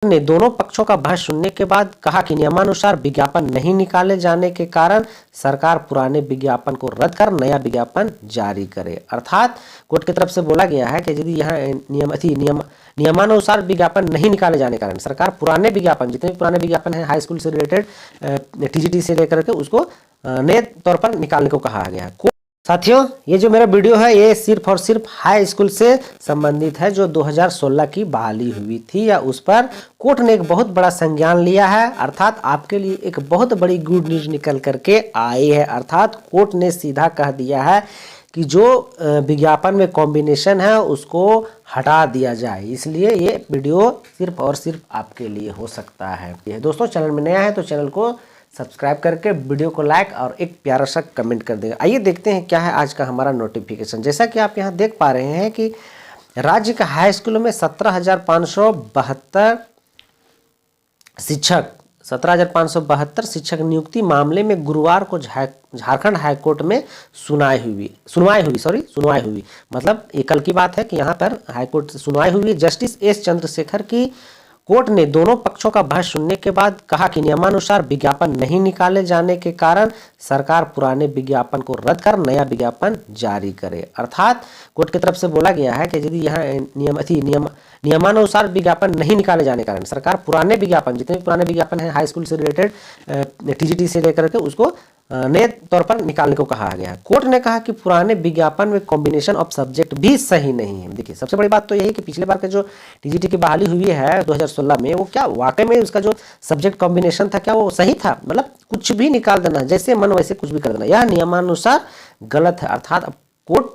ने दोनों पक्षों का बहस सुनने के बाद कहा कि नियमानुसार विज्ञापन नहीं निकाले जाने के कारण सरकार पुराने विज्ञापन को रद्द कर नया विज्ञापन जारी करे। अर्थात कोर्ट की तरफ से बोला गया है कि यदि यहाँ नियमानुसार विज्ञापन नहीं निकाले जाने के कारण सरकार पुराने विज्ञापन, जितने भी पुराने विज्ञापन हैं हाई स्कूल से रिलेटेड, टीजीटी से लेकर के, उसको नए तौर पर निकालने को कहा गया है। साथियों, ये जो मेरा वीडियो है ये सिर्फ और सिर्फ हाई स्कूल से संबंधित है, जो 2016 की बहाली हुई थी, या उस पर कोर्ट ने एक बहुत बड़ा संज्ञान लिया है। अर्थात आपके लिए एक बहुत बड़ी गुड न्यूज निकल करके आई है। अर्थात कोर्ट ने सीधा कह दिया है कि जो विज्ञापन में कॉम्बिनेशन है उसको हटा दिया जाए। इसलिए ये वीडियो सिर्फ और सिर्फ आपके लिए हो सकता है। ये दोस्तों, चैनल में नया है तो चैनल को सब्सक्राइब करके वीडियो को लाइक और एक प्यारा सा कमेंट कर देगा। आइए देखते हैं क्या है आज का हमारा नोटिफिकेशन। जैसा कि आप यहाँ देख पा रहे हैं कि राज्य के हाई स्कूलों में 17,572 शिक्षक नियुक्ति मामले में गुरुवार को झारखंड हाईकोर्ट में सुनवाई हुई। मतलब ये कल की बात है कि यहाँ पर हाईकोर्ट से सुनवाई हुई। जस्टिस एस चंद्रशेखर की कोर्ट ने दोनों पक्षों का बहस सुनने के बाद कहा कि नियमानुसार विज्ञापन नहीं निकाले जाने के कारण सरकार पुराने विज्ञापन को रद्द कर नया विज्ञापन जारी करे। अर्थात कोर्ट की तरफ से बोला गया है कि यदि यहाँ नियमानुसार विज्ञापन नहीं निकाले जाने के कारण सरकार पुराने विज्ञापन, जितने भी पुराने विज्ञापन हैं हाई स्कूल से रिलेटेड, टीजीटी से लेकर के, उसको नए तौर पर निकालने को कहा गया है। कोर्ट ने कहा कि पुराने विज्ञापन में कॉम्बिनेशन ऑफ सब्जेक्ट भी सही नहीं है। देखिए, सबसे बड़ी बात तो यही कि पिछले बार के जो टीजीटी की बहाली हुई है 2016 में, वो क्या वाकई में उसका जो सब्जेक्ट कॉम्बिनेशन था क्या वो सही था? मतलब कुछ भी निकाल देना, जैसे मन वैसे कुछ भी कर देना, यह नियमानुसार गलत है। अर्थात अब कोर्ट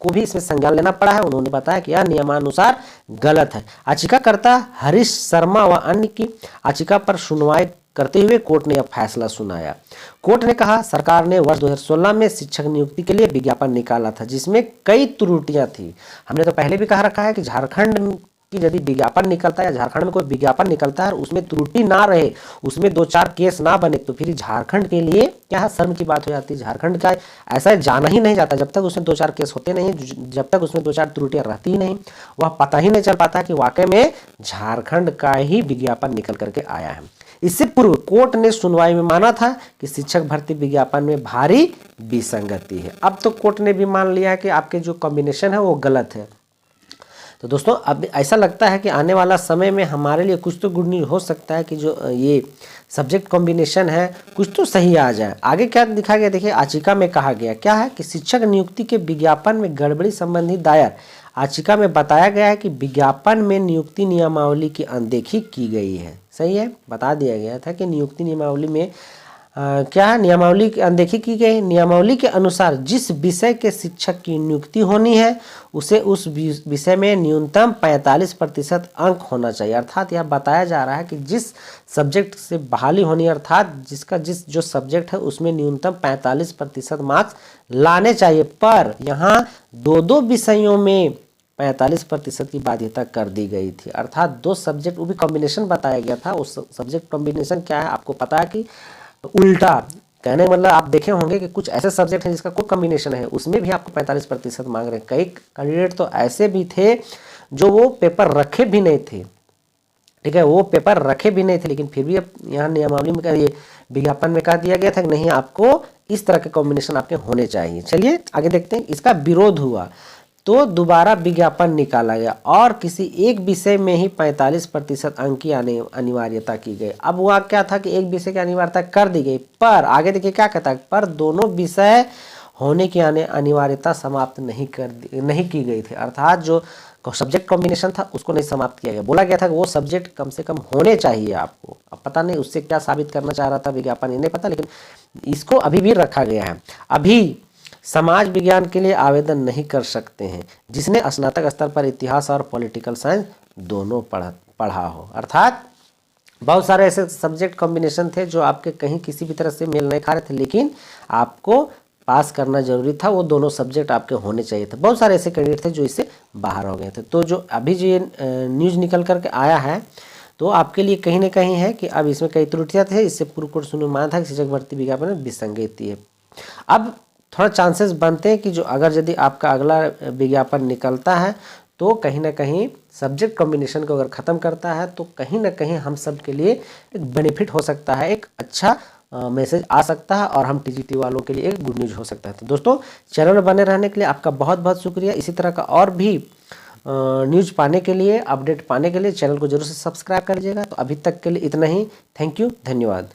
को भी इसमें संज्ञान लेना पड़ा है। उन्होंने बताया कि यह नियमानुसार गलत है। याचिकाकर्ता हरीश शर्मा व अन्य की याचिका पर सुनवाई करते हुए कोर्ट ने यह फैसला सुनाया। कोर्ट ने कहा, सरकार ने वर्ष 2016 में शिक्षक नियुक्ति के लिए विज्ञापन निकाला था जिसमें कई त्रुटियां थी। हमने तो पहले भी कहा रखा है कि झारखंड की यदि विज्ञापन निकलता है या झारखंड में कोई विज्ञापन निकलता है और उसमें त्रुटि ना रहे, उसमें 2-4 केस ना बने, तो फिर झारखंड के लिए क्या शर्म की बात हो जाती है। झारखंड का ऐसा जाना ही नहीं जाता जब तक उसमें 2-4 केस होते नहीं, जब तक उसमें 2-4 त्रुटियां रहती ही नहीं, वह पता ही नहीं चल पाता कि वाकई में झारखंड का ही विज्ञापन निकल करके आया है। इससे पूर्व कोर्ट ने सुनवाई में माना था कि शिक्षक भर्ती विज्ञापन में भारी विसंगति है। अब तो कोर्ट ने भी मान लिया कि आपके जो कॉम्बिनेशन है वो गलत है। तो दोस्तों, अब ऐसा लगता है कि आने वाला समय में हमारे लिए कुछ तो गुड न्यूज हो सकता है कि जो ये सब्जेक्ट कॉम्बिनेशन है कुछ तो सही आ जाए। आगे क्या लिखा गया देखिए, याचिका में कहा गया क्या है कि शिक्षक नियुक्ति के विज्ञापन में गड़बड़ी संबंधी दायर याचिका में बताया गया है कि विज्ञापन में नियुक्ति नियमावली की अनदेखी की गई है। सही है, बता दिया गया था कि नियुक्ति नियमावली में क्या नियमावली की अनदेखी की गई। नियमावली के अनुसार जिस विषय के शिक्षक की नियुक्ति होनी है उसे उस विषय में न्यूनतम 45% अंक होना चाहिए। अर्थात यह बताया जा रहा है कि जिस सब्जेक्ट से बहाली होनी है, अर्थात जिसका जो सब्जेक्ट है उसमें न्यूनतम 45% मार्क्स लाने चाहिए, पर यहाँ 2 विषयों में 45% की बाध्यता कर दी गई थी। अर्थात 2 सब्जेक्ट, वो भी कॉम्बिनेशन बताया गया था। उस सब्जेक्ट कॉम्बिनेशन क्या है आपको पता है कि उल्टा कहने मतलब आप देखे होंगे कि कुछ ऐसे सब्जेक्ट हैं जिसका कोई कॉम्बिनेशन है, उसमें भी आपको 45% मांग रहे हैं। कई कैंडिडेट तो ऐसे भी थे जो वो पेपर रखे भी नहीं थे, ठीक है, वो पेपर रखे भी नहीं थे, लेकिन फिर भी अब यहाँ नियमावली में ये विज्ञापन में कह दिया गया था कि नहीं, आपको इस तरह के कॉम्बिनेशन आपके होने चाहिए। चलिए आगे देखते हैं। इसका विरोध हुआ तो दोबारा विज्ञापन निकाला गया और किसी एक विषय में ही 45% अंक की अनिवार्यता की गई। अब हुआ क्या था कि एक विषय की अनिवार्यता कर दी गई, पर आगे देखिए क्या कहता है, पर दोनों विषय होने की अनिवार्यता समाप्त नहीं की गई थी। अर्थात जो सब्जेक्ट कॉम्बिनेशन था उसको नहीं समाप्त किया गया। बोला गया था कि वो सब्जेक्ट कम से कम होने चाहिए आपको। अब पता नहीं उससे क्या साबित करना चाह रहा था विज्ञापन, ये नहीं पता, लेकिन इसको अभी भी रखा गया है। अभी समाज विज्ञान के लिए आवेदन नहीं कर सकते हैं जिसने स्नातक स्तर पर इतिहास और पॉलिटिकल साइंस दोनों पढ़ा हो। अर्थात बहुत सारे ऐसे सब्जेक्ट कॉम्बिनेशन थे जो आपके कहीं किसी भी तरह से मेल नहीं खा रहे थे, लेकिन आपको पास करना जरूरी था, वो दोनों सब्जेक्ट आपके होने चाहिए थे। बहुत सारे ऐसे कैंडिडेट थे जो इससे बाहर हो गए थे। तो जो अभी जो न्यूज़ निकल करके आया है तो आपके लिए कहीं ना कहीं है कि अब इसमें कई त्रुटियां थे। इससे पूर्व कोर्ट सुनने में माना था कि शिक्षक भर्ती विज्ञापन में विसंगति है। अब थोड़ा चांसेस बनते हैं कि जो अगर यदि आपका अगला विज्ञापन निकलता है तो कहीं ना कहीं सब्जेक्ट कॉम्बिनेशन को अगर ख़त्म करता है तो कहीं ना कहीं हम सब के लिए एक बेनिफिट हो सकता है, एक अच्छा मैसेज आ सकता है और हम टीजीटी वालों के लिए एक गुड न्यूज़ हो सकता है। तो दोस्तों चैनल में बने रहने के लिए आपका बहुत बहुत शुक्रिया। इसी तरह का और भी न्यूज़ पाने के लिए, अपडेट पाने के लिए चैनल को जरूर से सब्सक्राइब कर लीजिएगा। तो अभी तक के लिए इतना ही। थैंक यू, धन्यवाद।